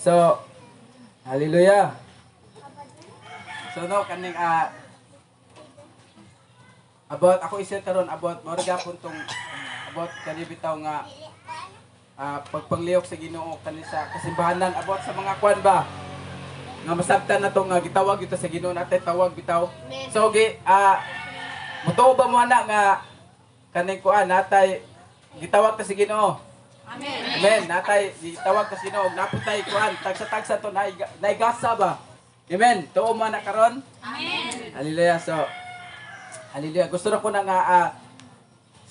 So, hallelujah. So no kaning about ako isa karon about mao gyapon tong about kani bitaw nga pagpanglihok sa Ginoo kani sa kasimbahanan about sa mga kwan ba nga masabtan na to nga gitawag ito sa Ginoo natin tawag bitaw. So mutuo ba mo ana nga kaning kuan natay gitawag ta sa Ginoo? Amen. Amen. Natay gitawag ta sa Ginoo naputay kuan tagsa-tagsa to naigasa ba? Amen. Tuo mo na karon? Amen. Hallelujah. So hallelujah. Gusto na ko na nga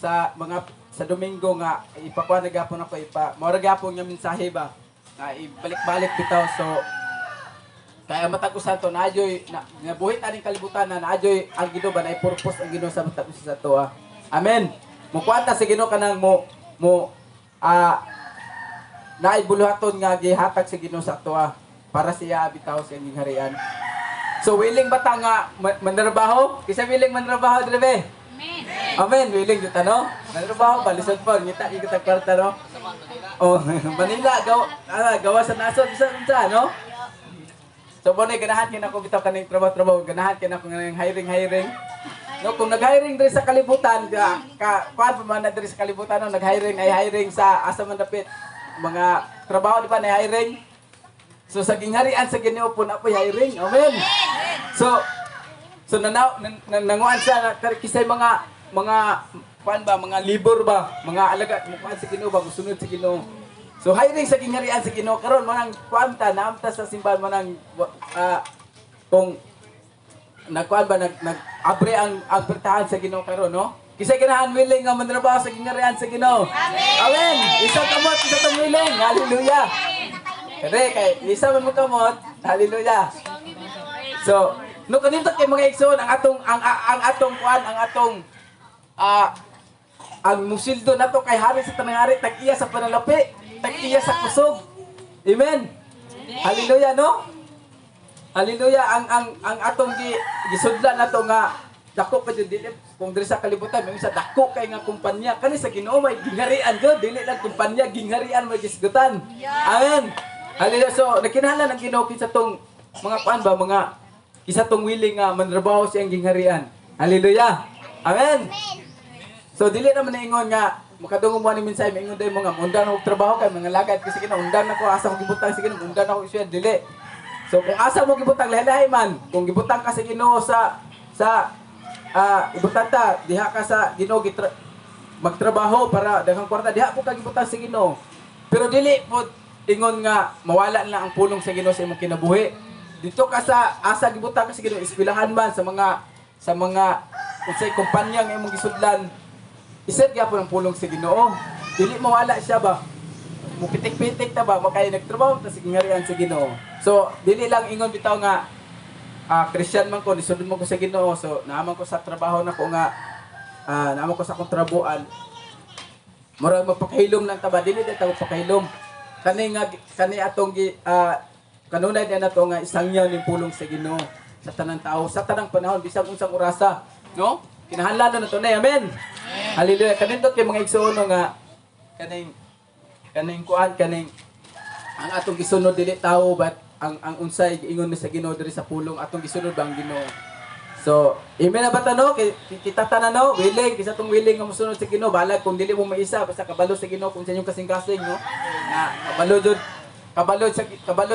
sa Domingo nga ipakuha na gapon ako mao gapon nga mensahe ba nga ibalik-balik bitaw. So kaya matag-usan to naayoy nga buhit aning kalibutan na naayoy ang Ginoo ba na purpose ang Ginoo sa matag-usan sa to. Amen. Mukuanta sa Ginoo kanang naibuluhaton nga gihatag sa Ginoo sa to para siya bitaw sa iyang harian. So willing ba ta nga manrabaho? Kisa willing manrabaho dire? Amen. Amen. Willing dito no? Manrabaho ba lisod pa ngita kita kwarta no? Oh, Manila gawa sa nasod bisa no? So bonay ganahan kina ko bitaw kaning trabaho, ganahan kina ko ng hiring. No, kung nag-hiring diri sa kalibutan, kuan pa man diri sa kalibutan no, nag-hiring sa asa man dapit mga trabaho di ba na hiring. So sa gingharian sa Ginoo po na po hiring. Amen. So nanguan sa kisay mga kuan ba mga libor ba, mga alagad mo kuan sa Ginoo ba musunod sa Ginoo. So hiring sa gingharian sa Ginoo karon manang kuan ta naamta sa simbahan manang kung nagkuan ba nag-abre ang pertahan sa Ginoo karon no. Kisay ganahan willing nga manrabaho sa gingharian sa Ginoo. Amen. Amen. Isa kamot isa tong willing. Hallelujah. Kay isa man mo kamot. Hallelujah. So, no kanito kay mga igsoon ang atong kuan ang musildo nato kay hari sa tanang hari tag-iya sa panalapi, tag-iya sa kusog. Amen. Hallelujah no? Hallelujah ang atong gisudlan nato nga dako pa jud dili kung diri sa kalibutan may isa dako kay nga kumpanya kani sa Ginoo may gingharian jud dili lang kumpanya gingharian may gisgutan. Amen. Hallelujah. So nakinahanglan ang Ginoo kinsa tong mga kuan ba mga isa tong willing nga manrabaho sa iyang gingharian. Hallelujah. Amen. So dili naman ingon nga makadungog mo ni minsay ingon day mo nga undan og trabaho kay mga lagad kasi undan ako asa ko gibutang sige undan ako isya dili. So kung asa mo gibutang lahi-lahi man kung gibutang ka sa Ginoo sa ibutang ta diha ka sa Ginoo magtrabaho para daghang kwarta diha po ka gibutang sa Ginoo. Pero dili po ingon nga mawala na ang pulong sa Ginoo sa imong kinabuhi. Dito ka sa asa gibutang ka sa Ginoo eskwelahan man sa mga unsay kumpanya nga imong gisudlan. Isip gyapon ang pulong sa Ginoo. Dili mawala siya ba? Mupitik-pitik ta ba makay nagtrabaho ta sa gingharian sa Ginoo. So dili lang ingon bitaw nga Christian man ko nisudod mo ko sa Ginoo. So naaman ko sa trabaho nako nga naaman ko sa akong trabuan. Murag magpakahilom lang ta ba dili ta magpakahilom. Kani atong kanunay na nato nga isangyaw ning pulong sa Ginoo sa tanang tao sa tanang panahon bisag unsang orasa no kinahanglan na to na amen. Hallelujah. Kanindot kay mga igsoon nga kaning kuan ang atong gisunod dili tao but ang unsay ingon ni sa Ginoo diri sa pulong atong gisunod ang Ginoo. So amen na ba tano kita tanan no willing kisa tong willing nga mosunod sa Ginoo balag kung dili mo maisa basta kabalo sa Ginoo kung sa inyong kasing-kasing no na kabalo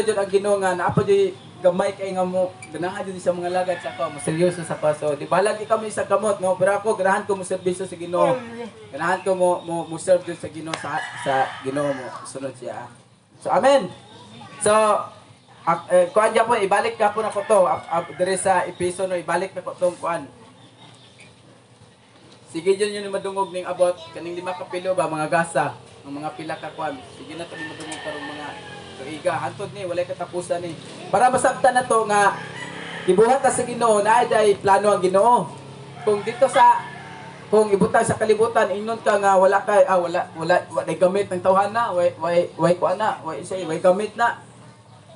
jud ang Ginoo nga naapa jud gamay kay nga mo ganahan jud sa mga lagad sa ko mo seryoso sa paso di balag ikaw may isa kamot no pero ako ganahan ko mo serbisyo sa Ginoo ganahan ko mo serve jud sa Ginoo sa Ginoo mo sunod siya. So amen. So kuan ja po ibalik ka po na ko to dire sa Epeso no ibalik na ko tong kuan. Sige jud yun madungog ning abot kaning 5 ka pilo ba mga gasa ng mga pila ka kuan. Sige na to madungog karong mga tuiga hantod ni walay katapusan ni. Para masabtan na to nga ibuhat ta sa Ginoo na ay plano ang Ginoo. Kung dito kung ibutang sa kalibutan ingnon ka nga wala kay wala gamit ng tawhana way kuan na way gamit na.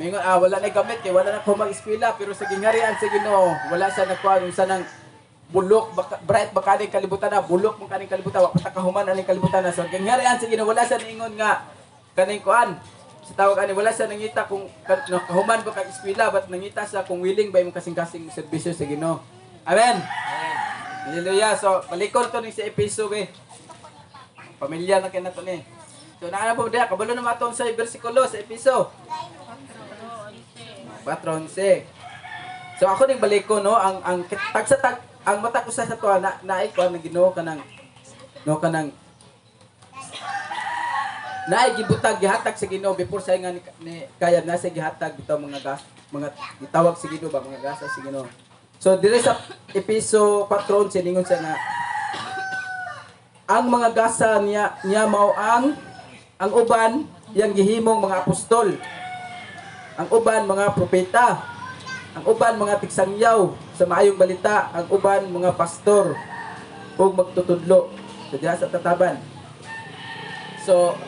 Mingon wala na gamit kay wala na ko mag-eskwela pero sa gingharian sa Ginoo wala siya nagkuan sa nang bulok bright baka ning kalibutan na bulok mo kaning kalibutan wa patakahuman aning kalibutan na so gingharian sa Ginoo wala siya niingon nga kaning kuan sa tawag ani wala siya nangita kung nakahuman ba kag eskwela but nangita siya kung willing ba imong kasing-kasing serbisyo sa Ginoo. Amen. Hallelujah. So palikon to ni sa Episo be. Pamilya na kay nato ni. So naa po diha kabalo na maton sa bersikulo sa Episo 4:11. So ako ning balik ko no ang tag sa tag ang mata ko sa tuwa na naikon ng Ginoo kanang no kanang naay gibutag gihatag sa Ginoo before sa nga ni kaya na sa gihatag bitaw mga gitawag sa Ginoo ba mga gasa sa Ginoo. So dire sa Episo 4:11 ningon siya nga ang mga gasa niya mao ang uban yang gihimong mga apostol. Ang uban mga propeta. Ang uban mga tigsangyaw sa maayong balita. Ang uban mga pastor ug magtutudlo. So diha sa tataban. So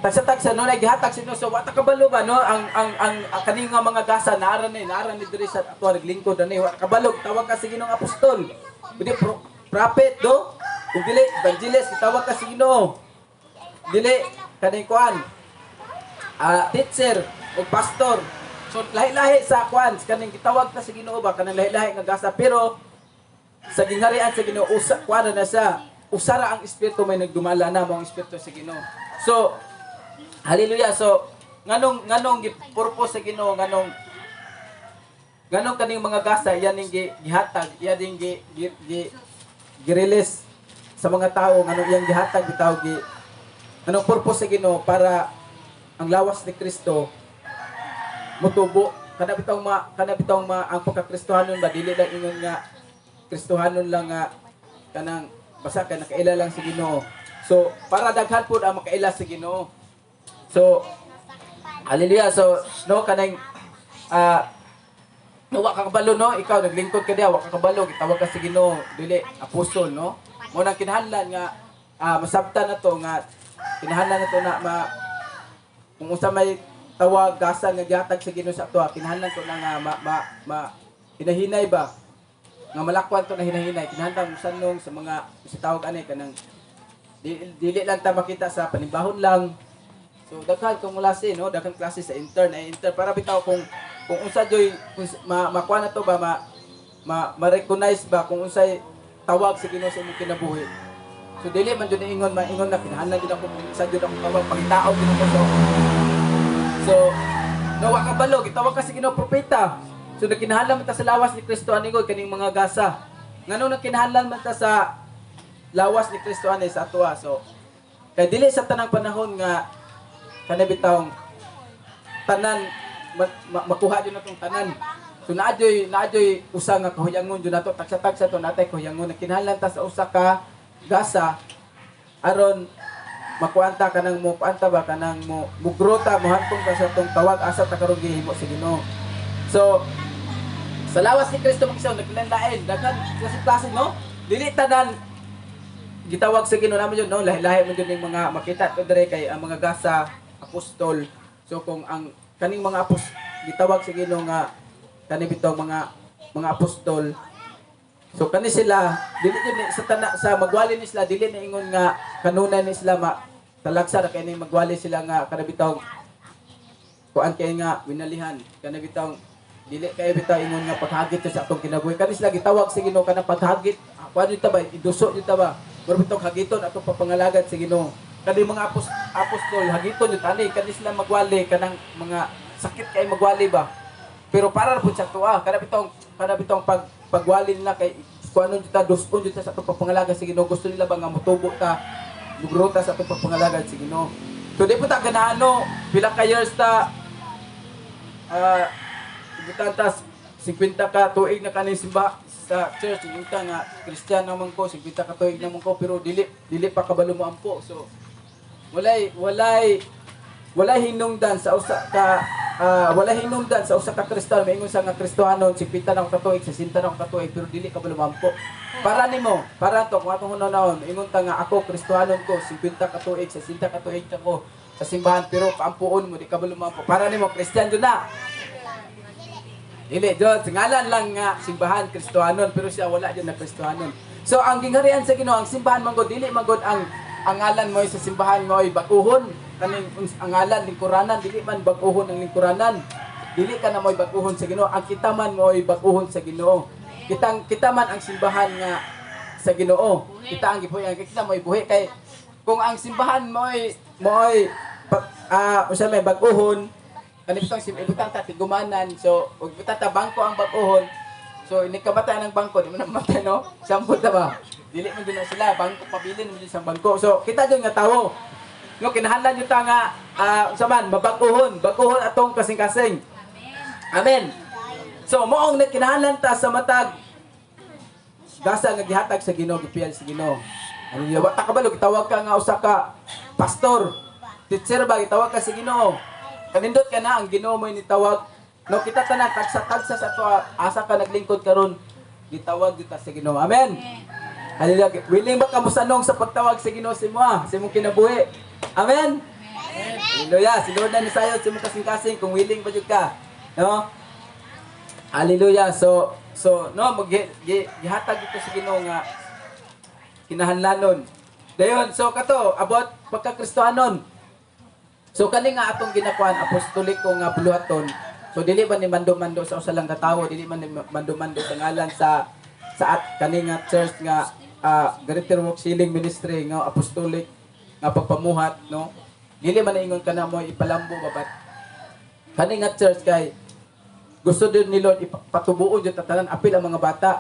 tagsa no nagihatag sino so wa ta kabalo ba no ang kaning nga mga gasa naara ni diri sa ato naglingkod ani wa kabalog tawag ka sa Ginoong apostol. Dili prophet do. Ug dili evangelist tawag ka sa Ginoo. Dili kaning kuan teacher o pastor. So lahi-lahi sa kuan kaning gitawag ta sa Ginoo ba kanang lahi-lahi nga gasa pero sa gingharian sa Ginoo usa kuan na sa usara ang espiritu may nagdumala na mo ang espiritu sa Ginoo. So hallelujah. So nganong purpose sa Ginoo nganong kaning mga gasa yan ning gihatag yan ning gi-release sa mga tao nganong iyang gihatag bitaw anong purpose sa Ginoo para ang lawas ni Kristo mutubo kana bitaw ang pagkakristohanon ba dili lang ingon nga kristohanon lang nga kanang basta ka nakaila lang sa Ginoo. So para daghan pud ang makaila sa Ginoo. So hallelujah. So no kanang no wa ka kabalo no ikaw naglingkod ka diha wa ka kabalo gitawag ka sa Ginoo dili apostol no. Mo nang kinahanglan nga masabtan na to nga kinahanglan na to na kung usa may tawag gasa nga gihatag sa Ginoo sa ato kinahanglan to na nga hinahinay ba nga malakwan to na hinahinay kinahanglan sanong sa mga sa tawag ani kanang dili lang ta makita sa panibahon lang. So daghan kung klase no daghan klase sa intern para bitaw kung unsa joy makuha na to ba ma-recognize ba kung unsay tawag sa Ginoo sa imong kinabuhi. So dili man jud ingon na kinahanglan gid ako sa jud ako tawag pangitao gid ako. So no wa kabalo gitawag ka sa Ginoo propeta. So nakinahanglan man ta sa lawas ni Kristo ani kaning mga gasa. Nganong nakinahanglan man ta sa lawas ni Kristo ani sa atoa. So kay dili sa tanang panahon nga kanabitawng tanan makuha jud natong tanan. So naadyoy usa nga kahuyangon jud nato tagsa-tagsa to natay kahuyangon nakinahanglan ta sa usa ka gasa aron makuanta kanang mo kuanta ba kanang mo mugrota mo hantong ka sa tong tawag asa ta karon gihimo sa Ginoo. So sa lawas ni Kristo magsaw naglanlain daghan klase no dili tanan gitawag sa Ginoo naman yun no lahi-lahi man jud ning mga makita to dire kay ang mga gasa apostol. So kung ang kaning mga gitawag sa Ginoo nga kani bitaw mga apostol. So kani sila dili sa sa magwali ni sila dili na ingon nga kanunay ni sila talagsa ra kay ni magwali sila nga kada bitaw kuan kay nga winalihan kana bitaw dili kay bitaw ingon nga paghagit sa atong kinabuhi kani sila gitawag sa Ginoo kana paghagit kuan dito ba iduso dito ba pero bitaw hagiton atong papangalagad sa Ginoo kani mga apostol hagiton jud ani kani sila magwali kanang mga sakit kay magwali ba pero para pud sa tuwa kada bitong pagwali nila kay kuanon jud ta duskon jud sa atong papangalagad sa Ginoo gusto nila ba nga motubo ta lugrota sa atong papangalagad sa Ginoo. So di po ta ganaano pila ka years ta gitantas 50 ka tuig na kaning simba sa church kita nga Kristiyan naman ko 50 ka tuig naman ko pero dili pa kabalo mo ampo. So walay hinungdan sa usa ka Kristiyano maingon sa nga Kristohanon 50 na ka tuig 60 na ka tuig pero dili ka balumampo. Para nimo para to kung atong hunahon ingon ta nga ako Kristohanon ko 50 ka tuig 60 ka tuig ko sa simbahan pero kaampuon mo di ka balumampo. Para nimo Kristiyan jud na. Dili jud ngalan lang nga simbahan Kristohanon pero siya wala jud na Kristohanon. So ang gingharian sa Ginoo ang simbahan man gud dili man gud ang ang ngalan mo sa simbahan mo ay baguhon, kaning ang ngalan lingkuranan, dili man baguhon ang lingkuranan. Dili ka na mo'y baguhon sa Ginoo, ang kita man mo'y baguhon sa Ginoo. Kita man ang simbahan nga sa Ginoo. Kita ang gipuy, kita mo'y buhi kay kung ang simbahan mo'y usa may baguhon, kanitong ibutang ta tigumanan, so ug ibutang ta bangko ang baguhon. So ini kamata ng bangko, di mo na matay no. Sampot ta ba? Dili man din na sila bangko pabilin mo din sa bangko. So kita gyud nga tawo. No kinahanglan jud ta nga unsa man mabaguhon, baguhon atong kasing-kasing. Amen. So moong kinahanglan ta sa matag gasa nga gihatag sa Ginoo, gipiyal sa Ginoo. Ano wa ta kabalo gitawag ka nga usa ka pastor. Teacher ba gitawag ka sa Ginoo? Kanindot ka na ang Ginoo mo nitawag. No kita tanan tagsa sa to asa ka naglingkod karon gitawag kita sa Ginoo. Amen. Hallelujah. Willing ba ka mosanong sa pagtawag sa Ginoo sa imong kinabuhi? Amen. Hallelujah. Silod na ni sayo sa imong kasing-kasing kung willing ba jud ka. No? Hallelujah. So no gihatag ito sa Ginoo nga kinahanglanon. Dayon so kato about pagka-Kristohanon. So kani nga atong ginakuan apostoliko nga buluhaton. So dili man ni mando-mando sa usa lang ka tawo, dili man ni mando-mando sa ngalan sa kani nga church nga Greater Work Healing Ministry nga apostolic nga pagpamuhat, no? Dili man ingon kana mo ipalambo babat. Kani nga church kay gusto din ni Lord ipatubuon jud tatanan apil ang mga bata.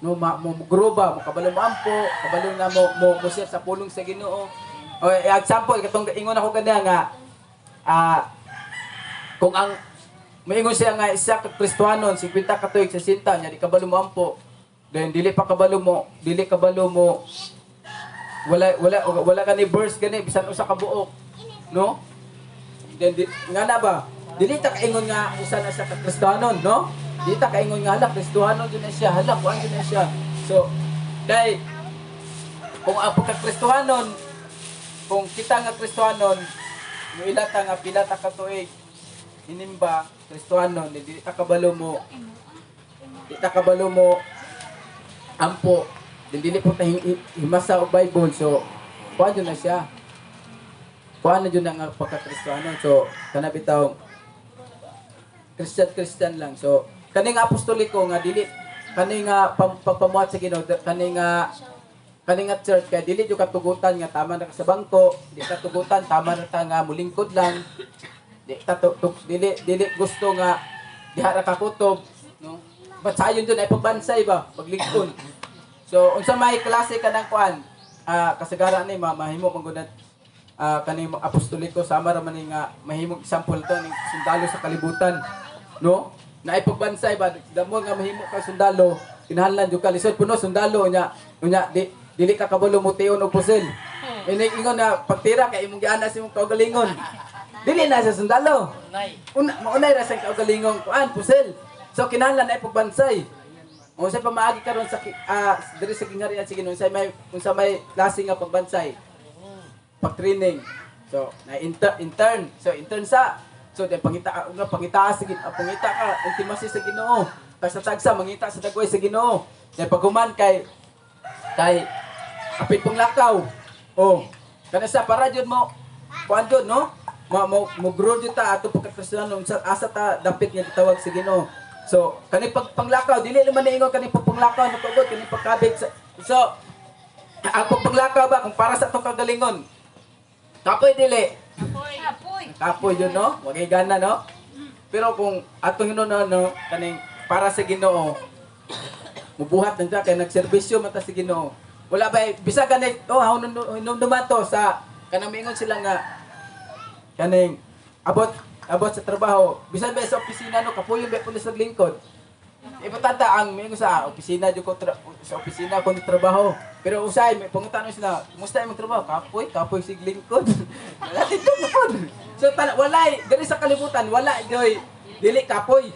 No mo grow ba, makabalo mo ampo, kabalo na mo share sa pulong sa Ginoo. O example katong ingon ako kanya nga kung ang maingon siya nga isa ka Kristohanon 50 ka tuig 60 nya di kabalo mo ampo. Then dili kabalo mo wala ka ni verse gani bisan usa ka buok. No? Then nga na ba? Dili ta kaingon nga usa na sa Kristohanon, no? Dili ta kaingon nga hala Kristohanon jud na siya, hala kuan jud na siya. So, kay kung ang pagka-Kristohanon, kung kita nga Kristohanon, mo ilata nga pila ta ka tuig hinimba Kristohanon, dili ta kabalo mo ampo, dili po ta himasa og Bible. So, kuan jud na siya. Kuan na jud nga pagka-Kristohanon. So, kana bitaw Christian lang. So, kani nga apostoliko nga dili kani nga pagpamuhat sa Ginoo, kani nga church kay dili jud katugutan nga tama na ka sa bangko, di katugutan tama na ta nga mulingkod lang. Dili gusto nga diha ra ka kutob, no? Basayon jud ay pagbansay ba, paglingkod. So, unsa may klase kanang kuan? Kasagaran ni mahimo manggunat kani apostoliko sama ra man nga mahimong example to ning sundalo sa kalibutan. No? Na ipagbansay ba damo nga mahimo ka sundalo, kinahanglan jud ka lisod puno sundalo unya dili ka kabalo mo tion og pusil. Ini ingon na pagtira kay imong giana sa imong kaugalingon. Dili na sa sundalo. Maunay ra sa kaugalingon kuan pusil. So kinahanglan na ipagbansay. Unsa pa maagi karon sa diri sa gingharian sige unsa may klase nga pagbansay. Pag-training. So na intern. So intern sa so then pangita ka intimacy sa Ginoo. Kay sa tagsa mangita sa dagway sa Ginoo. Then paghuman kay apil pong lakaw. Oh, kana sa para jud mo kuan jud no? Mo grow jud ta ato pagka-Kristiyanon asa ta dapit nga gitawag sa Ginoo. So kani panglakaw dili naman niingon kani panglakaw no tugod kani pagkabit sa so ang panglakaw ba kung para sa to kagalingon. Kapoy dili. Kapoy yun, no? Wagay gana, no? Pero kung atong hinuno, no, kaning para sa Ginoo, mubuhat na siya, kaya nagserbisyo mata sa Ginoo. Wala ba, bisa ganit, hinumduman to sa, kanang mingon sila nga, kaning, abot sa trabaho, bisan ba sa opisina, no, kapuyo ba po sa lingkod. Ipatata ang mingon sa opisina, sa opisina ko ni trabaho. Pero usay, may pangutanong sila, kumusta yung trabaho? Kapoy sig lingkod. Wala dito na po. So, walay, dali sa kalibutan, wala, dili kapoy.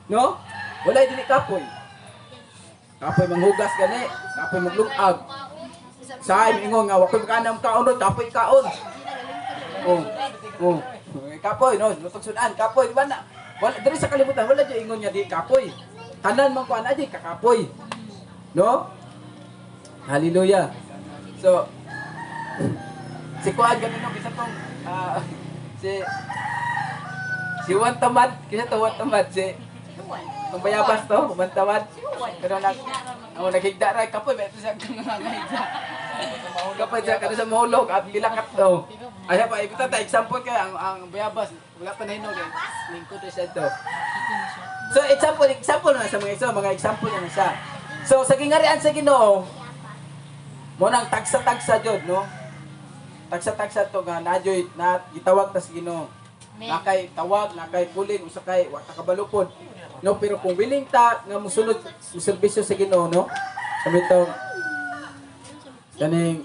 No? Wala, dili kapoy. Kapoy manghugas gani, kapoy maglungag. Sa ingon nga, wakoy makanang kaon ron, kapoy kaon. Kapoy, no? Lutog sunan, kapoy, di ba na? Wala, dali sa kalibutan, wala dyan ingon niya, di kapoy. Tanan man kuan aja kakapoy. No? Hallelujah. So, Si Kuan ganino kisa tong si Juan Tamad, kisa to Juan Tamad si ang bayabas to, Juan Tamad. Pero naghigda ra kapoy beto siya ngangahigda. Kapoy siya kada sa mahulog at gilakat to. Ay pa ibita ta example kay ang bayabas wala pa nahinog eh. Lingkod siya to. So example na sa mga example na siya. So sa gingarian sa Ginoo mo nang tagsa-tagsa jud no. Tagsa-tagsa to nga nadyoy na gitawag ta sa Ginoo. Nakay tawag, nakay pulin, usa kay wa ta kabalupod. No, pero kung willing ta nga mosunod sa serbisyo sa Ginoo no. Kami tong kaning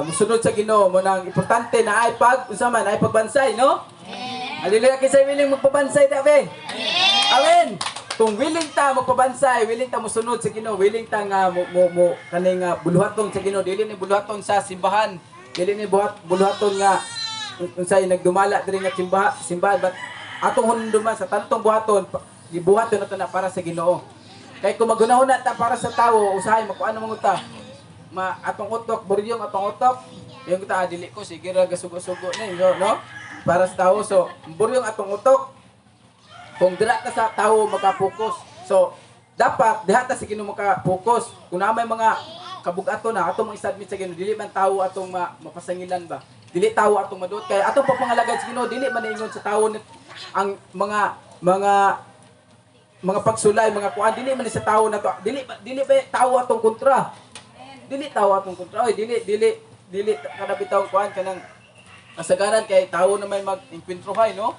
mosunod sa Ginoo mo nang importante na ay unsa man ay pagbansay no. Hallelujah kay say willing magpabansay dabe. Amen. Kung willing ta magpabansay, willing ta mosunod sa Ginoo, willing ta nga mo kaning buluhaton sa Ginoo, dili ni buluhaton sa simbahan. Dili ni buluhaton nga unsay nagdumala diri nga simbahan but atong hunduman sa tanong buhaton gibuhaton nato na para sa Ginoo. Kay kung maghunahuna ta para sa tawo usahay makuano man ta atong utok buryong atong utok yung ta dili ko sige ra gasugo-sugo ni no para sa tawo so buryong atong utok kung dira ta sa tawo makapokus so dapat diha ta sa Ginoo makapokus kung na may mga kabug-ato na atong isubmit sa Ginoo dili man tawo atong mapasangilan ba. Dili tawo atong maduot kay atong papangalagad sa Ginoo dili man ingon sa tawo ang mga pagsulay mga kuan dili man sa tawo na to dili ba tawo atong kontra oy dili kada bitaw kuan kanang kasagaran kay tawo na may mag-enkwentruhay no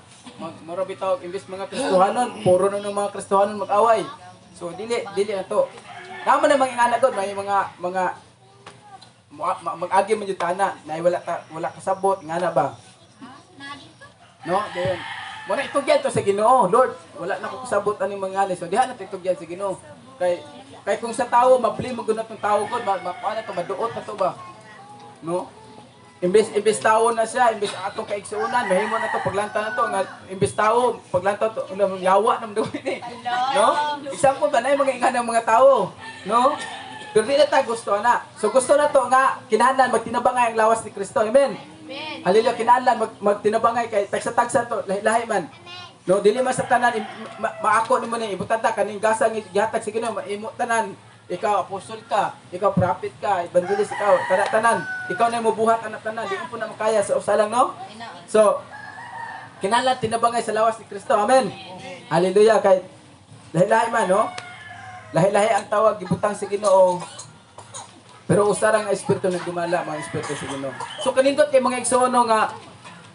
mura bitaw imbes mga Kristohanon puro na ng mga Kristohanon mag-away so dili na to naman na mga inanagod may mga mag-agi man yung tana na wala kasabot nga na ba no dayon mo na itugyan to sa Ginoo Lord wala na ko kasabot aning mga so diha na itugyan sa Ginoo kay kung sa tawo mapli mo gunat ng tawo gud makuana to maduot na to ba no imbes tawo na siya imbes atong kaigsuunan mahimo na to paglanta na to nga imbes tawo paglanta to yawa nam duwi ni no example ba na mga inganang mga tawo no. Pero di na ta gusto na. So gusto na to nga kinahanglan magtinabangay ang lawas ni Kristo. Amen. Hallelujah kinahanglan magtinabangay kay tagsa-tagsa to lahi-lahi man. No dili man sa tanan maako nimo ni ibutan ta kaning gasa gihatag sa Ginoo imo tanan. Ikaw apostol ka, ikaw prophet ka, evangelist ikaw, tanan. Ikaw na mo buhat anak tanan, di mo na makaya sa usalang no. So kinahanglan tinabangay sa lawas ni Kristo. Amen. Hallelujah kay lahi-lahi man no. Lahi-lahi ang tawag gibutang sa Ginoo. Pero usa ra nga espiritu nagdumala mga espiritu sa Ginoo. So kanindot kay mga igsoon nga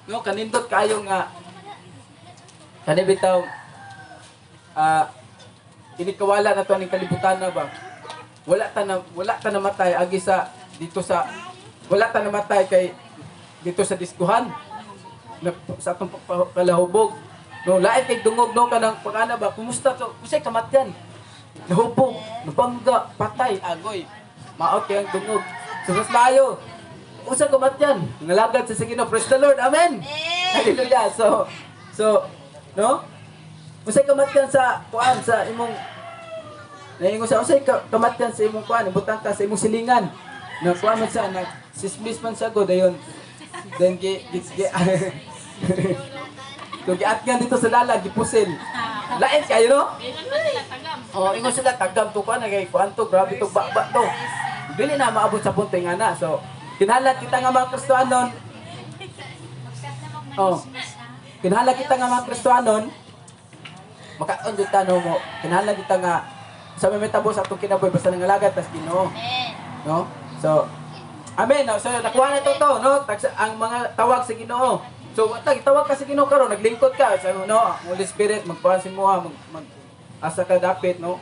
no kanindot kayo nga kani bitaw inikawala na to aning kalibutan na ba. Wala ta namatay agi sa dito sa wala ta namatay kay dito sa diskuhan sa atong kalahubog. No lain kay dungog no kanang pagana ba kumusta to? Usay kamatyan. Nahubog, nabangga, patay, agoy. Maot kayang dungog. Sumas layo. Usa kamatyan. Ngalagad sa Ginoo. Praise the Lord. Amen. Hallelujah. So, no? Usay kamatyan sa kuan sa imong naingon sa usay kamatyan sa imong kuan, ibutang ta sa imong silingan. Na kuan man sa nag sismis man sa god ayon. Then kung giatgan dito sa dalag gipusil. Lain kayo no? Oh, ingon sila tagam to kuan kay kuan to grabe to baba to. Dili na maabot sa punto nga na. So, kinahanglan kita nga mga Kristohanon. Oh. Kinahanglan kita nga mga Kristohanon. Makaon jud ta no mo. Kinahanglan kita nga sa memetabo sa atong kinabuhi basta nangalagad tas Ginoo. No? So, amen. So, nakuha na to no? Ang mga tawag sa Ginoo. So, tawag ka sa Ginoo karon, naglingkod ka sa no, Holy Spirit magpasin mo mag asa ka dapit no.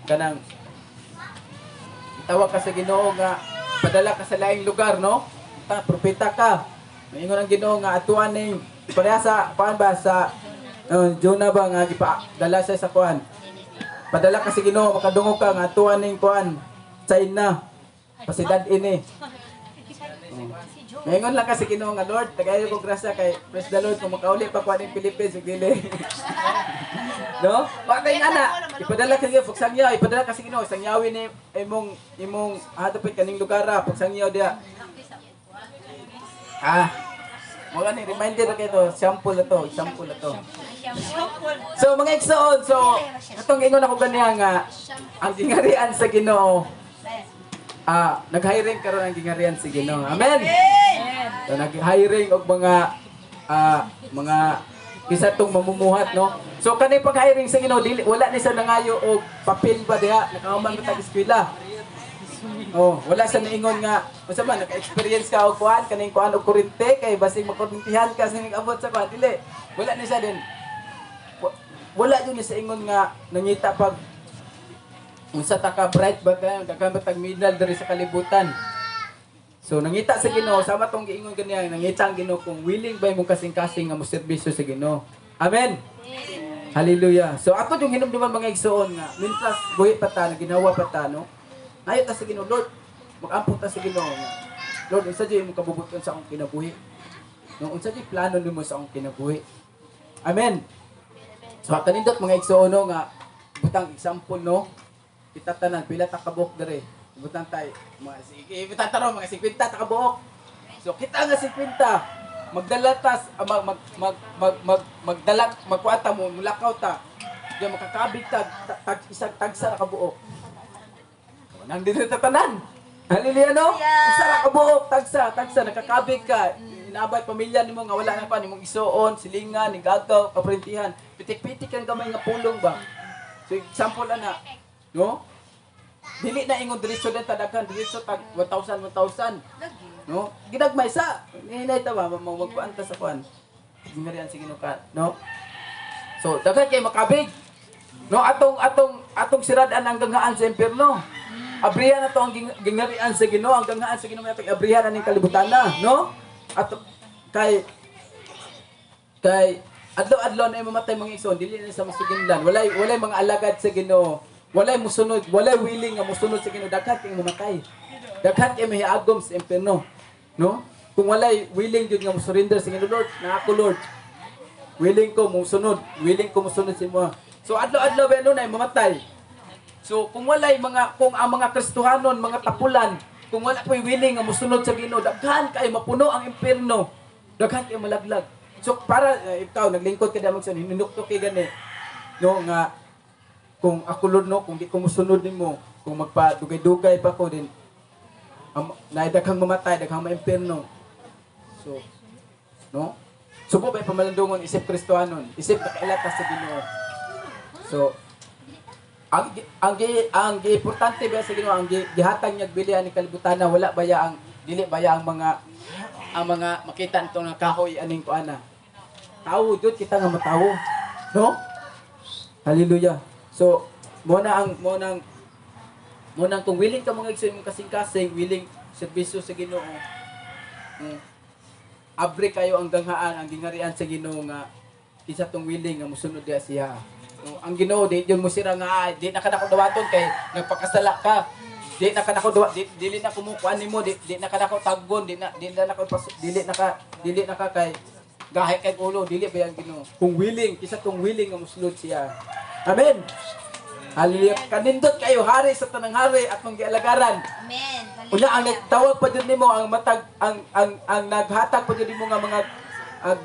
Kanang tawag ka sa Ginoo nga padala ka sa laing lugar no. Propeta ka. Maingon ang Ginoo nga atuan ning pareha sa kuan ba sa Jonah ba nga gipadala sa kuan. Padala ka sa Ginoo makadungog ka nga atuan ning kuan China. Pasidad ini. Ngayon lang kasi Ginoo nga Lord, tagayo ko grasya kay praise the Lord kung makauli pa kuan ning Philippines ug dili. No? Patay ana. Ipadala ka gyud pagsangyaw, ipadala ka sa Ginoo, sangyawi ni imong hadapit kaning lugar ra pagsangyaw dia. Mga ni reminder na kayo to, shampoo na to. So mga igsoon, so atong ingon ako ganiya nga ang gingarian sa Ginoo. Nag-hiring karon ang gingarian sa Ginoo. Amen. So nag-hiring og mga isa tong mamumuhat, no. So kanay pag-hiring sa Ginoo dili wala ni sa nangayo og papel ba diha, nakahuman mo tag eskwela. Wala sa naingon nga, unsa man naka-experience ka og kuan kaning kuan og kurente kay basig makurintihan ka sa ning abot sa kuan dili. Wala ni sa din. Wala yun ni sa ingon nga nangita pag unsa ta ka bright ba ka tag medal diri sa kalibutan. So nangita sa Ginoo sama tong giingon kaniya nangita ang Ginoo kung willing ba imong kasing-kasing nga mo serbisyo sa Ginoo. Amen. Hallelujah. So ato yung hinumduman mga igsoon nga mintas buhi pa ta ginawa pa ta no. Ayo ta sa Ginoo, Lord. Mag-ampun ta sa Ginoo nga. Lord, unsa jud imong kabubuton sa akong kinabuhi? No, unsa jud plano nimo sa akong kinabuhi? Amen. So kanindot mga igsoon no nga butang example no. Kita tanan pila ta ka buok dere. Butang tay mga sige, butang taro mga 50 ta ka buok. So kita nga 50 magdalatas magdalat magkuata mo mulakaw ta. Di makakabig tag isang tagsa ka buok. Nang dito tatanan. Hallelujah no? Usa ra ka buok tagsa nakakabig ka. Inabay pamilya nimo nga wala na pa nimong isuon, silingan, igagaw, kaprintihan. Pitik-pitik ang gamay nga pulong ba. So example ana, no? Dili na ingon diretso den tadagan, diretso tag 1,000. No? Ginagmay sa. Hinay ta ba magkuan ta sa kuan. Ginarian sige no ka, no? So daghan kay makabig. No atong siradan ang ganghaan sa impierno. Abrihan na to ang gingarian sa Ginoo, ang ganghaan sa Ginoo natong abrihan aning kalibutan na, no? At kay adlaw-adlaw na mamatay mga igsoon, dili na sa masuginlan. Walay mga alagad sa Ginoo. Walay musunod, walay willing nga musunod sa Ginoo, daghan kay mamatay. Daghan kay mahiagom sa impierno, no? Kung walay willing jud nga musurrender sa Ginoo, Lord, na ako Lord. Willing ko musunod sa imo. So adlaw-adlaw ba nun ay mamatay. So kung ang mga Kristohanon, mga tapulan, kung wala ko'y willing nga musunod sa Ginoo, daghan kay mapuno ang impierno. Daghan kay malaglag. So para ikaw naglingkod ka damang sa hinunukto kay gani. No nga kung ako Lord no, kung di ko musunod nimo, kung magpadugay-dugay pa ko din naidaghang mamatay, daghang ma-impierno. So no? Subo ba pamalandungon isip Kristohanon, isip nakailata sa Ginoo. So ang importante ba sa Ginoo ang gihatag niya bilihan ni kalibutan na wala baya ang dili baya ang mga makita nitong kahoy aning kuana. Tawo jud kita nga matawo, no? Hallelujah. So mo nang kung willing ka mga igsoon mong kasing-kasing, willing serbisyo sa Ginoo. Abre kayo ang ganghaan, ang gingarian sa Ginoo nga isa tong willing nga mosunod diha siya. No, ang Ginoo di yun mo sira nga di na kanako dawaton kay nagpakasala ka. Di na kanako dili na kumukuan nimo, di na kanako taggon, dili na ka kay gahe kay ulo, dili ba ang Ginoo. Kung willing, kisa tong willing nga mosulod siya. Amen. Hallelujah. Kanindot kayo hari sa tanang hari at mong gialagaran. Amen. Unya ang nagtawag pa jud nimo ang matag ang naghatag pa jud nimo nga mga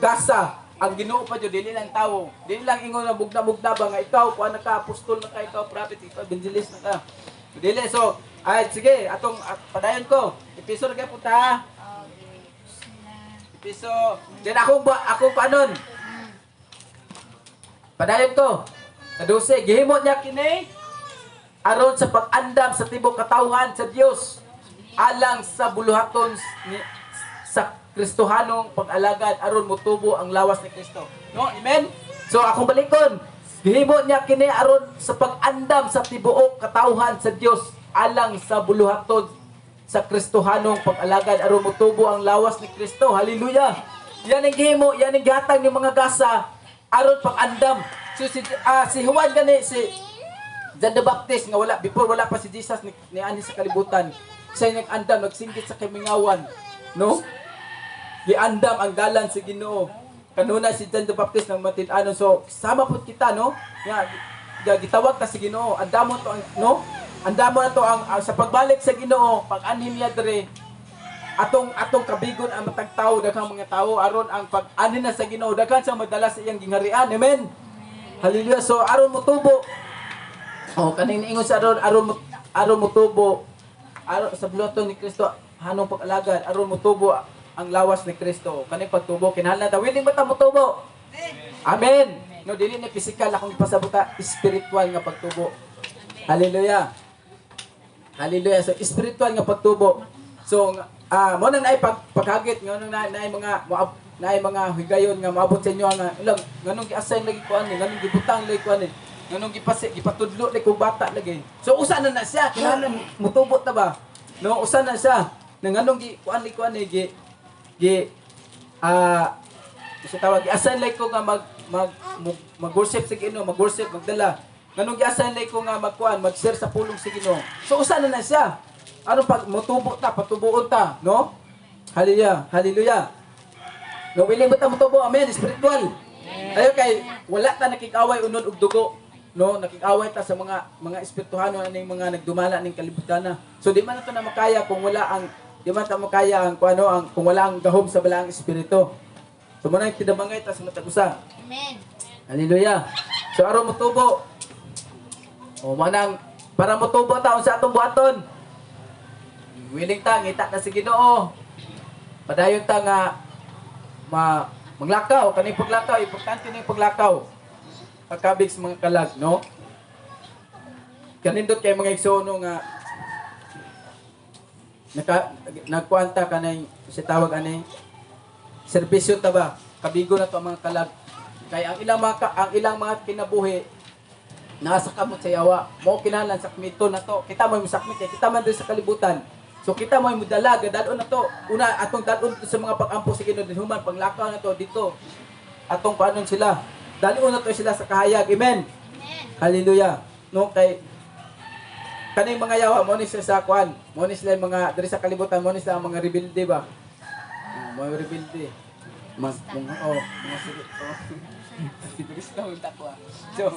gasa. Ang Ginoo pa jud dili lang tawo. Dili lang ingon na bugna-bugna ba nga ikaw kuan ka apostol na ka, ikaw prophet, ikaw evangelist na ka. Dili so ay sige atong padayon ko. Episode kay punta ha. Episode. Din ako panon. Padayon ko. Sa 12 gihimo niya kini aron sa pag-andam sa tibok katawhan sa Dios alang sa buluhaton sa Kristohanong pag-alagad aron motubo ang lawas ni Kristo. No? Amen. So akong balikon, gihimo niya kini aron sa pag-andam sa tibuok katawhan sa Dios alang sa buluhaton sa Kristohanong pag-alagad aron motubo ang lawas ni Kristo. Hallelujah. Yan ang gihimo, yan ang gihatag ni mga gasa aron pag-andam. So si Juan gani si John the Baptist nga wala pa si Jesus ni ani sa kalibutan. Siya nag-andam, nagsinggit sa kamingawan, no? Giandam ang dalan sa Ginoo. Kanuna si John the Baptist nang matin-anon. So sama pud kita, no? Nga gitawag ta sa Ginoo. Andamon na to ang sa pagbalik sa Ginoo, pag-anhim niya dire atong kabigon ang matag tao, daghang mga tao aron ang pag-ani na sa Ginoo, daghan sa madala sa iyang gingharian. Amen. Hallelujah. So aron mo tubo. Kaning ingon sa aron mo tubo. Aron sa buluhaton ni Kristo hanong pag-alagad, aron mo tubo ang lawas ni Kristo. Kaning pagtubo kinahanglan ta willing ba ta mo tubo? Amen. No, dili ni physical akong ipasabuta, spiritual nga pagtubo. Hallelujah. Hallelujah. So spiritual nga pagtubo. So mo nang naay paghagit nganong naay mga higayon nga maabot sa inyo nga ilang nganong gi-assign lagi ko ani, nganong gibutang lagi ko ani, nganong gipatudlo lagi ko bata lagi. So usa na siya, kinahanglan mutubo ta ba? No, usa na siya. Nganong gi kuan ni sa tawag gi-assign lagi ko nga mag-worship sa Ginoo, mag-worship magdala. Nganong gi-assign lagi ko nga mag-share sa pulong sa Ginoo. So usa na siya. Ano pag mutubo ta, patubuon ta, no? Hallelujah. Hallelujah. No, willing mo ta mutubo, amen, spiritual. Ayo kay wala ta nakikaway unod og dugo, no? Nakikaway ta sa mga espirituhano aning mga nagdumala ning kalibutan na. So di man nato na makaya kung wala ang kung wala ang gahom sa balaang espiritu. So mo na tidabangay ta sa matag usa. Amen. Hallelujah. So aron mutubo. Manang para mutubo ta unsa atong buhaton? Willing ta ngita ta sa Ginoo. Padayon ta nga maglakaw, kaning paglakaw, importante ning paglakaw. Pagkabig sa mga kalag, no? Kanindot kay mga igsoon nga nagkuanta kanay si tawag ani serbisyo ta ba? Kabigo na to ang mga kalag. Kay ang ilang mga kinabuhi nasa kamot sa yawa. Mo kinahanglan sakmito na to. Kita mo sakmit kay kita man din sa kalibutan. So kita mo dala gadalon na to. Una atong dalon sa mga pag-ampo sa Ginoo human panglakaw na to dito. Atong paanon sila. Dalon na to sila sa kahayag. Amen. Amen. Hallelujah. No kay kaning mga yawa mo ni sa kwan. Mo ni sila mga diri sa kalibutan mo ni sila mga rebelde ba. Mga rebelde. Mga sige. Sigurista mo takwa. So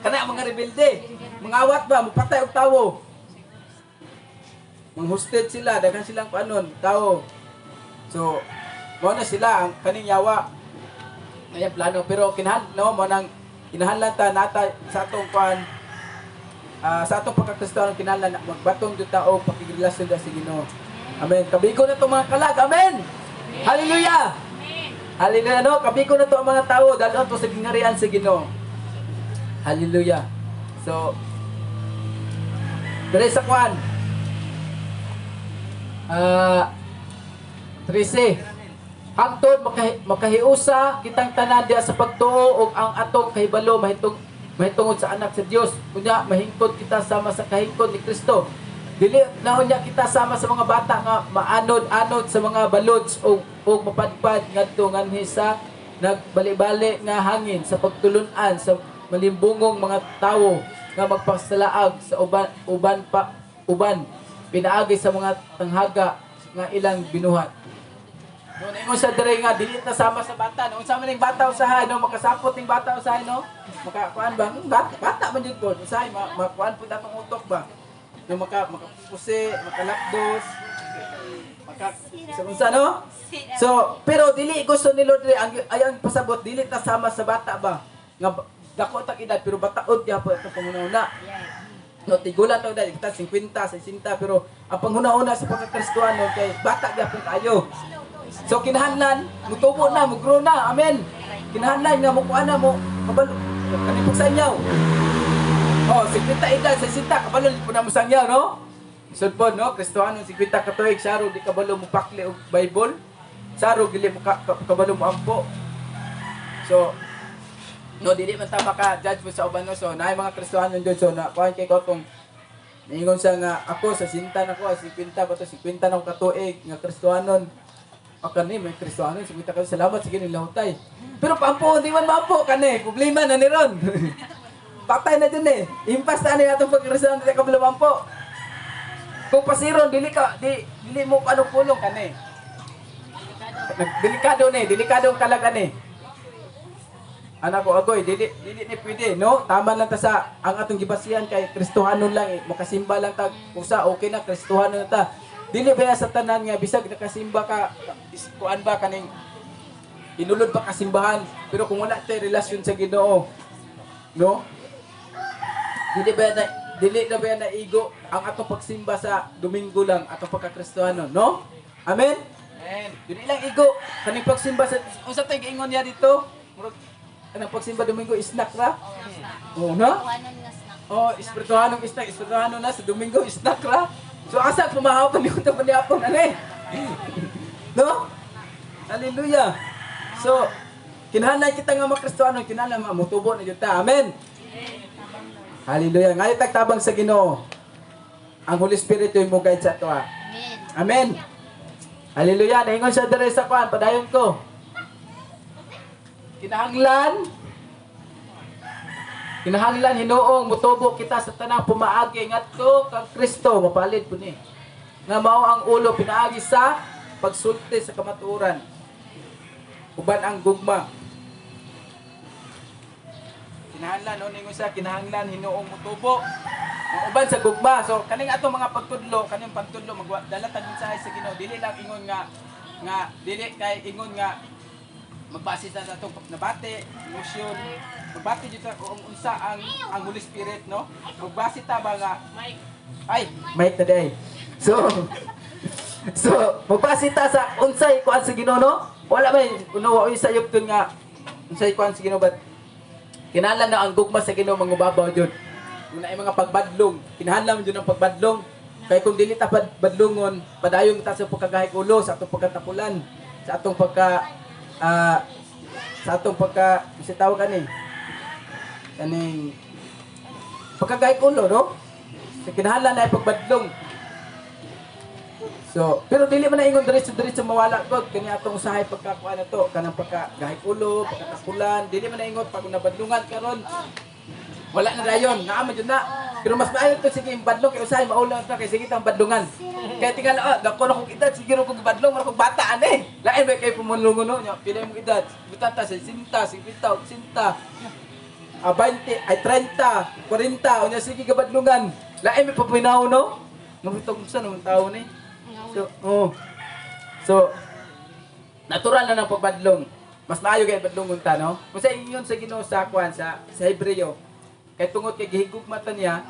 kana mga rebelde. Mangawat ba, mupatay og tawo. Manghosted sila, daghan silang panon, tao. So, mo na sila ang kaning yawa. Ay plano pero mo nang kinahanglan ta nata sa atong sa atong pagkakristiyan kinahanglan magbatong jud ta og pakigrelasyon sa Ginoo. Amen. Kabigo na to mga kalag. Amen. Hallelujah. Amen. Hallelujah no, kabigo na to ang mga tao dalon to sa gingharian sa Ginoo. Hallelujah. So, dere sa kwan 13. Hangtod makahiusa kitang tanan diha sa pagtuo ug ang atong kahibalo mahitungod sa anak sa Dios. Kunya mahingkod kita sama sa kahingkod ni Kristo. Dili na unya kita sama sa mga bata nga maanod-anod sa mga balods ug mapadpad ngadto nganhi sa nagbali-bali nga hangin sa pagtulun-an sa malimbungong mga tawo nga magpasalaag sa uban pinaagi sa mga tanghaga nga ilang binuhat. Doon ingon sa dire nga dili ta sama sa bata. Unsa man ning bata usahay no makasapot ning bata usahay no? Makakuan ba? Bata man jud ko. Usahay makuan pud atong utok ba? No makapusi, makalakdos. Unsa no? So, pero dili gusto ni Lord ayang pasabot dili ta sama sa bata ba? Nga dako ta edad pero bataod gyapon atong pangunahuna. No, tigulan to dahil kita 50, 60 pero ang panghuna-una sa pagkakristuano kay bata gyapon kayo. So kinahanglan mutubo na, mugro na. Amen. Kinahanglan nga mukuan na mo kabalo kanipog sa inyo. 50 edad, 60 kabalo po na mo sa inyo, no? Sudpon no, Kristohano 50 ka tuig saro di kabalo mo pakli og Bible. Saro dili mo kabalo mo ampo. So no, dili man ta maka-judge mo sa uban no. So, naay mga Kristohano doon. So, kuhan kay ko kung niingon siya nga ako sa sinta na ko, 50 pa to, 50 na ko katuig nga Kristohanon. Ako ni, may Kristohanon, 50 ka salamat, sige nilahutay. Pero pampo, di man mampo, kani, problema na ni Ron. Patay na dun eh. Impas na ni atong pag-Kristohanon, di ka mampo. Kung pasiron, dili mo anong pulong, kani. Delikado ni, delikadong kalagan eh. Anak ko agoy, dili ni pwede, no? Tama lang ta sa ang atong gibasihan kay Kristohanon lang eh. Makasimba lang ta usa, okay na Kristohanon na ta. Dili ba sa tanan nga bisag nakasimba ka kuan ba kaning inulod pa kasimbahan pero kung wala tay relasyon sa Ginoo, no? Dili na ba na igo ang atong pagsimba sa Domingo lang atong pagka-Kristiyano, no? Amen. Amen. Dili lang igo kaning pagsimba sa unsa tay giingon niya dito? Murag kanang pagsimba Domingo snack ra? Oh, no? Oh, espirituhanong snack, espirituhano na sa Domingo snack ra. So asa pumahaw pa niyo ta paniapon ani? No? Hallelujah. So kinahanglan kita nga mga Kristiyano, kinahanglan mamutubo na jud ta. Amen. Hallelujah. Ngayon tagtabang sa Ginoo. Ang Holy Spirit yung mo guide sa ato. Amen. Hallelujah. Naingon siya dere sa kuan, padayon ko. Kinahanglan hinuong mutubo kita sa tanang pumaagi ngadto kang Kristo mapalit po ni. Nga mao ang ulo pinaagi sa pagsulti sa kamatuoran. Uban ang gugma. Kinahanglan no ningon sa kinahanglan hinuong mutubo. Ang uban sa gugma. So kaning atong mga pagtudlo, kaning pagtudlo magdala tag mensahe sa Ginoo. Dili lang ingon nga dili kay ingon nga magbase sa atong nabati, emosyon. Magbati dito kung unsa ang Holy Spirit, no? Magbase ta ba nga Mike today. So magbase ta sa unsay kuan sa Ginoo, no? Wala may unawa sa yugton nga unsay kuan sa Ginoo bat kinahanglan na ang gugma sa Ginoo mangubabaw jud. Kung naay mga pagbadlong, kinahanglan jud ang pagbadlong. Kay kung dili ta badlongon, padayon ta sa pagkagahig ulo sa atong pagkatapulan, sa atong sa tawag kaning pagkagahig ulo, no? So kinahanglan na ay pagbadlong. So, pero dili man na ingon diretso mawala gud kani atong usahay pagkakuan na to, kanang pagkagahig ulo, pagkatapulan, dili man na ingon pag nabadlungan karon. Wala na dayon, naa man jud na. Pero mas maayo to sige badlong kay usahay maulan ta kay sige tang badlungan. Kaya tingala dako na kog edad sige ro kog badlong mara kog bata ani. Lain ba kay pumunlungon no nya pila mo edad? Butata sa 50, 50, 20, 30, 40, unya sige ka badlungan. Lain may paminaw no. Nung sa nung tawo ni. So, natural na ng pagbadlong. Mas maayo kay badlongon ta, no? Kung sa inyon sa Ginoo sa kuan sa Hebreo, kay tungod kay gihigugma ta niya,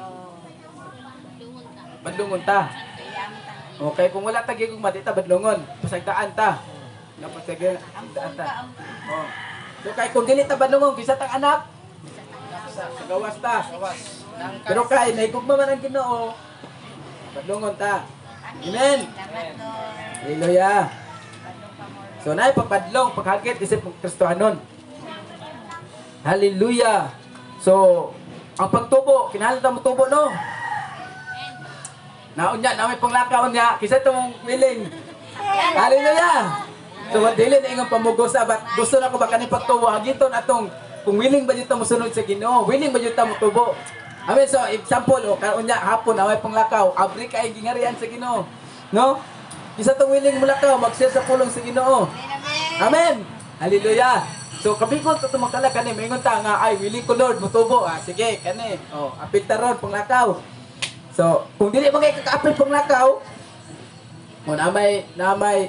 badlongon ta. Okay, kung wala ta gihigugma di ta badlongon, pasagdaan ta. Pasagdaan ta. Oh. So kay kung dili ta badlongon, kisa tang anak sa gawas ta. Pero kay nahigugma man ang Ginoo, badlongon ta. Amen. Hallelujah. So naay pagpadlong, paghagit isip ng Kristohanon. Hallelujah. So ang pagtubo, kinahanglan mo tubo no. Naunya na may panglakaw niya, kisa tong willing. Hallelujah. So dili na ingon pamugos abat gusto na ko ba kani pagtubo hagiton atong kung willing ba jud ta mosunod sa Ginoo, willing ba jud ta motubo. Amen. So example karon nya hapon na may panglakaw, abri kay gingarian sa Ginoo. No? Isa tong willing mulakaw mag-share sa pulong sa Ginoo. Amen. Hallelujah. So kabikon to magkala kani maingon ta nga ay willing ko Lord motubo. Sige kani. Apil ta ron panglakaw. So kung dili magay kakaapil panglakaw, mo na may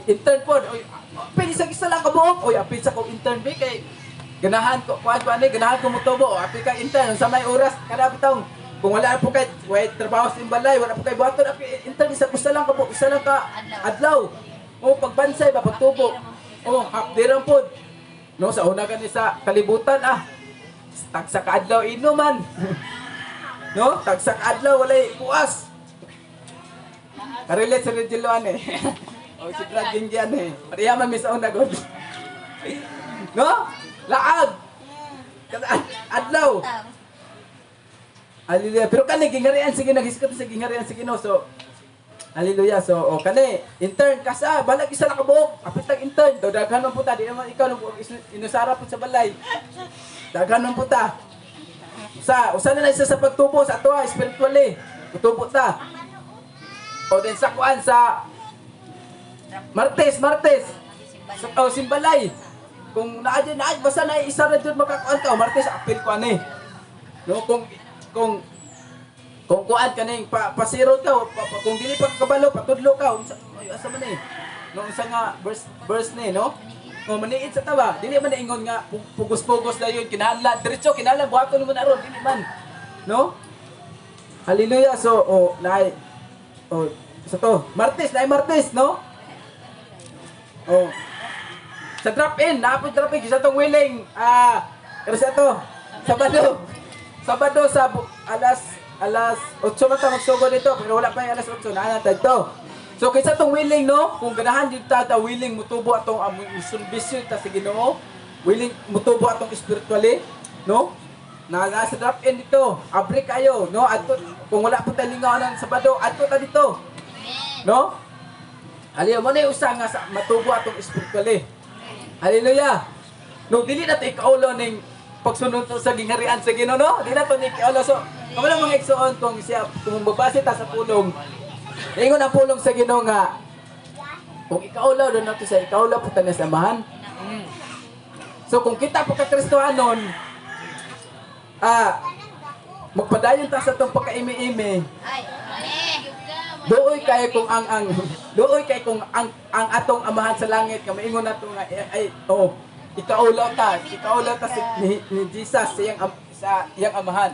intern pod. Oy, pili sa isa lang ka buok. Oy, apil sa ko intern bi kay ganahan ko ganahan ko motubo. Apil ka intern sa may oras kada bitong. Kung wala po kay trabaho sa imbalay, wala po kay buhaton apil intern isa lang ka buok, isa lang ka adlaw. Pagbansay ba pagtubo. Half day lang pod. No, sa una gani sa kalibutan tagsa ka adlaw inuman. No, tagsa ka adlaw walay buas. Karelate sa Regiloan si Bragin diyan Pareha man mi sa una god. No? Laag. Kada adlaw. Hallelujah. Pero kani gingarian sige nagiskat sa gingarian sige no. So hallelujah. So kani intern ka sa balag isa na ka buok. Apit tag intern. Daghan man puta di naman ikaw inusara pud sa balay. Daghan man puta. Usa na isa sa pagtubo sa ato spiritually. Tutubo ta. Then sa kuan sa Martes. Sa simbalay. Kung naadya basta na isa ra jud makakuan ka Martes apil ko ani. No kung Kung kuan kaning pasiro ka, kung dili pa kabalo patudlo ka, unsa ay asa man eh. No unsa nga verse ni, no? O maniid sa tawa, dili man ingon nga pugos-pugos na yun, kinahanglan diretso, kinahanglan buhaton mo na ron, dili man. No? Hallelujah. So, sa to, Martes, no? Oh. Sa drop-in, naapos drop-in, kisa tong willing, pero sa to, Sabado sa alas 8 na ta magsugo dito, pero wala pa yung alas 8, naanatad to. So, kisa tong willing, no? Kung ganahan dito ta, willing mutubo atong service ta sa Ginoo, willing mutubo atong spiritually, no? Nasa drop-in dito, abre kayo, no? Adto, kung wala po tayo lingaw ng Sabado, adto ta dito. No? Hallelujah. Mo na usa nga sa matubo atong spiritually. Hallelujah. No, dili na to ikaulo ning pagsunod to sa gingharian sa Ginoo, no? Di na to ni ikaulo. So, kamo lang mga igsoon kung siya kung mabase ta sa pulong. Ingon ang pulong sa Ginoo nga kung ikaulo do nato sa ikaulo po ta na samahan. So kung kita po ka Kristohanon, magpadayon ta sa tong pagkaimi-imi. Duoy kay kung ang atong amahan sa langit nga maingon nato nga ikaulaw ta ni Jesus sa iyang amahan.